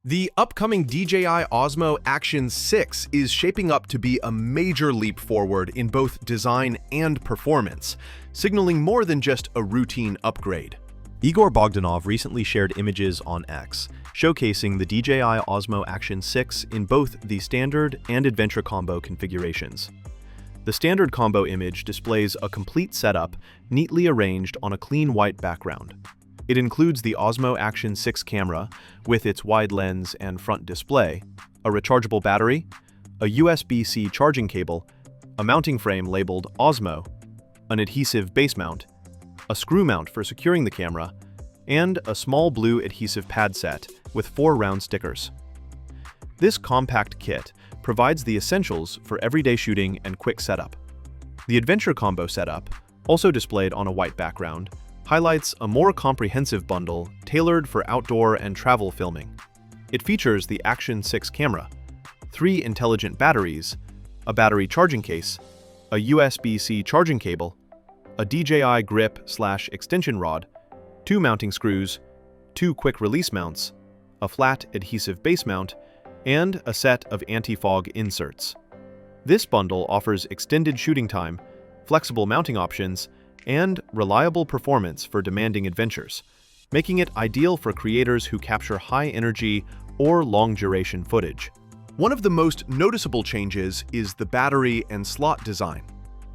The upcoming DJI Osmo Action 6 is shaping up to be a major leap forward in both design and performance, signaling more than just a routine upgrade. Igor Bogdanov recently shared images on X, showcasing the DJI Osmo Action 6 in both the standard and adventure combo configurations. The standard combo image displays a complete setup neatly arranged on a clean white background. It includes the Osmo Action 6 camera with its wide lens and front display, a rechargeable battery, a USB-C charging cable, a mounting frame labeled Osmo, an adhesive base mount, a screw mount for securing the camera, and a small blue adhesive pad set with 4 round stickers. This compact kit provides the essentials for everyday shooting and quick setup. The adventure combo setup, also displayed on a white background, highlights a more comprehensive bundle tailored for outdoor and travel filming. It features the Action 6 camera, 3 intelligent batteries, a battery charging case, a USB-C charging cable, a DJI grip/extension rod, 2 mounting screws, 2 quick release mounts, a flat adhesive base mount, and a set of anti-fog inserts. This bundle offers extended shooting time, flexible mounting options, and reliable performance for demanding adventures, making it ideal for creators who capture high-energy or long-duration footage. One of the most noticeable changes is the battery and slot design.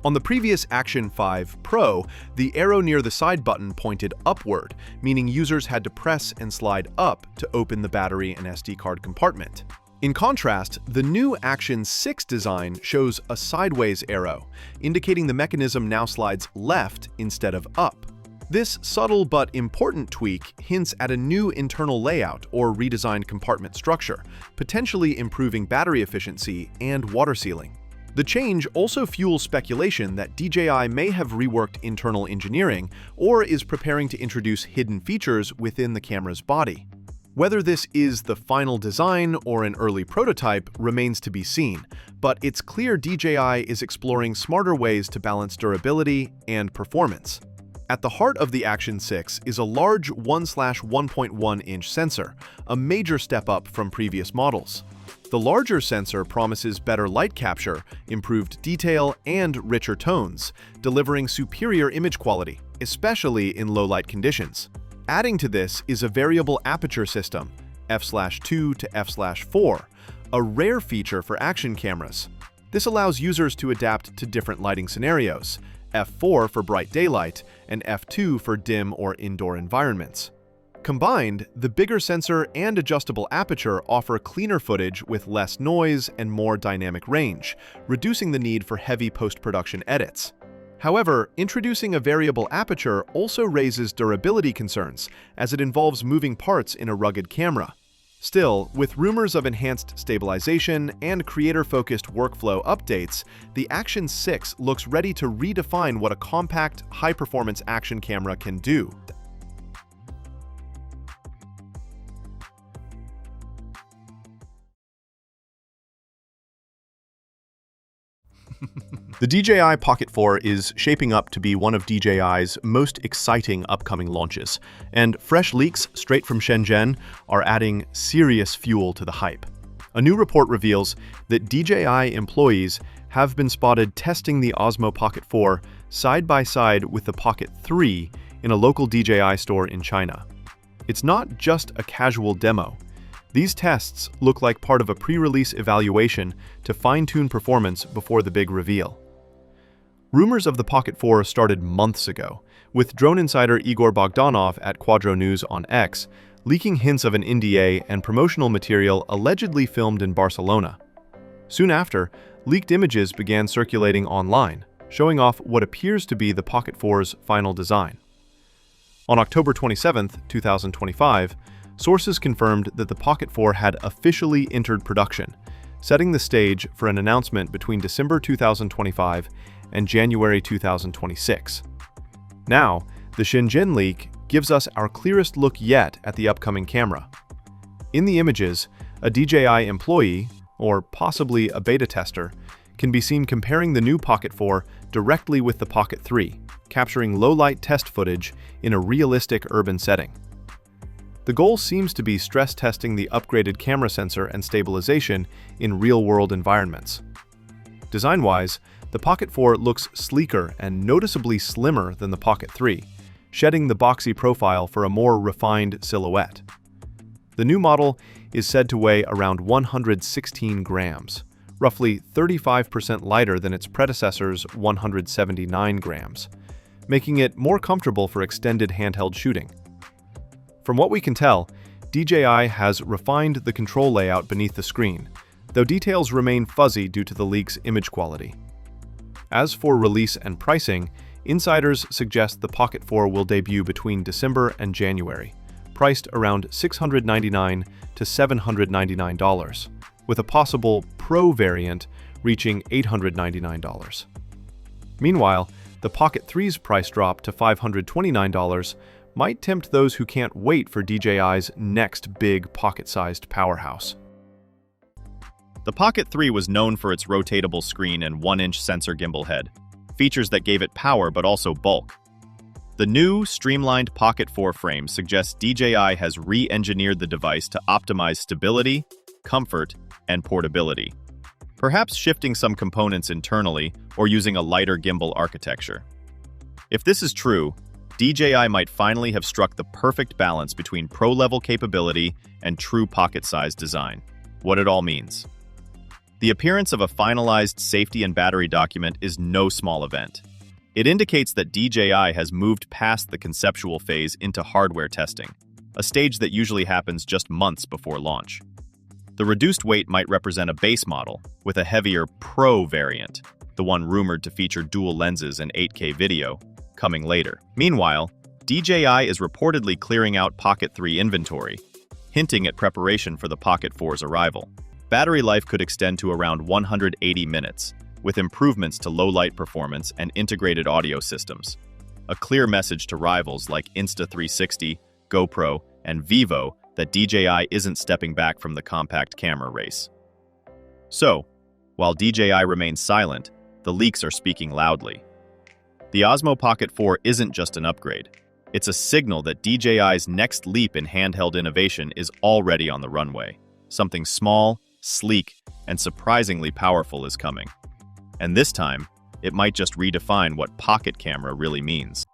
On the previous Action 5 Pro, the arrow near the side button pointed upward, meaning users had to press and slide up to open the battery and SD card compartment. In contrast, the new Action 6 design shows a sideways arrow, indicating the mechanism now slides left instead of up. This subtle but important tweak hints at a new internal layout or redesigned compartment structure, potentially improving battery efficiency and water sealing. The change also fuels speculation that DJI may have reworked internal engineering or is preparing to introduce hidden features within the camera's body. Whether this is the final design or an early prototype remains to be seen, but it's clear DJI is exploring smarter ways to balance durability and performance. At the heart of the Action 6 is a large 1/1.1-inch sensor, a major step up from previous models. The larger sensor promises better light capture, improved detail, and richer tones, delivering superior image quality, especially in low-light conditions. Adding to this is a variable aperture system, f/2 to f/4, a rare feature for action cameras. This allows users to adapt to different lighting scenarios, f4 for bright daylight and f2 for dim or indoor environments. Combined, the bigger sensor and adjustable aperture offer cleaner footage with less noise and more dynamic range, reducing the need for heavy post-production edits. However, introducing a variable aperture also raises durability concerns, as it involves moving parts in a rugged camera. Still, with rumors of enhanced stabilization and creator-focused workflow updates, the Action 6 looks ready to redefine what a compact, high-performance action camera can do. The DJI Pocket 4 is shaping up to be one of DJI's most exciting upcoming launches, and fresh leaks straight from Shenzhen are adding serious fuel to the hype. A new report reveals that DJI employees have been spotted testing the Osmo Pocket 4 side by side with the Pocket 3 in a local DJI store in China. It's not just a casual demo. These tests look like part of a pre-release evaluation to fine-tune performance before the big reveal. Rumors of the Pocket 4 started months ago, with drone insider Igor Bogdanov at Quadro News on X leaking hints of an NDA and promotional material allegedly filmed in Barcelona. Soon after, leaked images began circulating online, showing off what appears to be the Pocket 4's final design. On October 27, 2025, sources confirmed that the Pocket 4 had officially entered production, setting the stage for an announcement between December 2025 and January 2026. Now, the Shenzhen leak gives us our clearest look yet at the upcoming camera. In the images, a DJI employee, or possibly a beta tester, can be seen comparing the new Pocket 4 directly with the Pocket 3, capturing low-light test footage in a realistic urban setting. The goal seems to be stress testing the upgraded camera sensor and stabilization in real-world environments. Design-wise, the Pocket 4 looks sleeker and noticeably slimmer than the Pocket 3, shedding the boxy profile for a more refined silhouette. The new model is said to weigh around 116 grams, roughly 35% lighter than its predecessor's 179 grams, making it more comfortable for extended handheld shooting. From what we can tell, DJI has refined the control layout beneath the screen, though details remain fuzzy due to the leak's image quality. As for release and pricing, insiders suggest the Pocket 4 will debut between December and January, priced around $699 to $799, with a possible Pro variant reaching $899. Meanwhile, the Pocket 3's price drop to $529 might tempt those who can't wait for DJI's next big pocket-sized powerhouse. The Pocket 3 was known for its rotatable screen and 1-inch sensor gimbal head, features that gave it power but also bulk. The new, streamlined Pocket 4 frame suggests DJI has re-engineered the device to optimize stability, comfort, and portability, perhaps shifting some components internally or using a lighter gimbal architecture. If this is true, DJI might finally have struck the perfect balance between pro-level capability and true pocket-sized design. What it all means. The appearance of a finalized safety and battery document is no small event. It indicates that DJI has moved past the conceptual phase into hardware testing, a stage that usually happens just months before launch. The reduced weight might represent a base model, with a heavier Pro variant, the one rumored to feature dual lenses and 8K video, coming later. Meanwhile, DJI is reportedly clearing out Pocket 3 inventory, hinting at preparation for the Pocket 4's arrival. Battery life could extend to around 180 minutes, with improvements to low-light performance and integrated audio systems. A clear message to rivals like Insta360, GoPro, and Vivo that DJI isn't stepping back from the compact camera race. So, while DJI remains silent, the leaks are speaking loudly. The Osmo Pocket 4 isn't just an upgrade. It's a signal that DJI's next leap in handheld innovation is already on the runway. Something small, sleek, and surprisingly powerful is coming. And this time, it might just redefine what pocket camera really means.